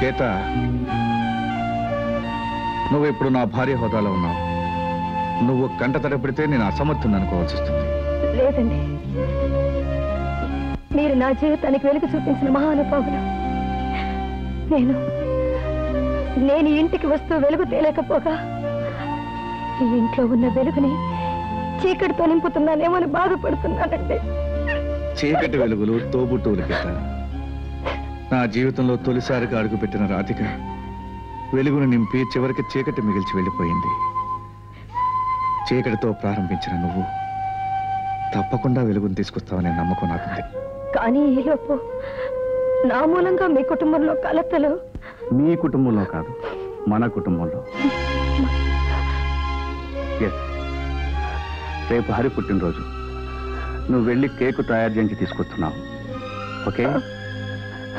గీత, నువ్వు ఇప్పుడు నా భార్య హోదాలో ఉన్నావు. నువ్వు కంట తడపెడితే నేను అసమర్థుని అనుకోవాల్సి వస్తుంది. లేదండి, మీరు నా జీవితానికి వెలుగు చూపించిన మహానుభావులు. నేను ఇంటికి వస్తూ వెలుగు తేలేకపోగా ఈ ఇంట్లో ఉన్న వెలుగుని చీకటితో నింపుతున్నానేమో అని బాధపడుతున్నానండి. చీకటి వెలుగులు తోబుట్టువులు గీత. నా జీవితంలో తొలిసారిగా అడుగుపెట్టిన రాధిక వెలుగును నింపి చివరికి చీకటి మిగిల్చి వెళ్ళిపోయింది. చీకటితో ప్రారంభించిన నువ్వు తప్పకుండా వెలుగును తీసుకొస్తావనే నమ్మకం నాకుంది. కానీ ఈలోపు నా మూలంగా మీ కుటుంబంలో కలతలు. మీ కుటుంబంలో కాదు, మన కుటుంబంలో. రేపు హరి పుట్టినరోజు. నువ్వు వెళ్ళి కేకు తయారు చేయించి తీసుకొస్తున్నావు. ఓకే?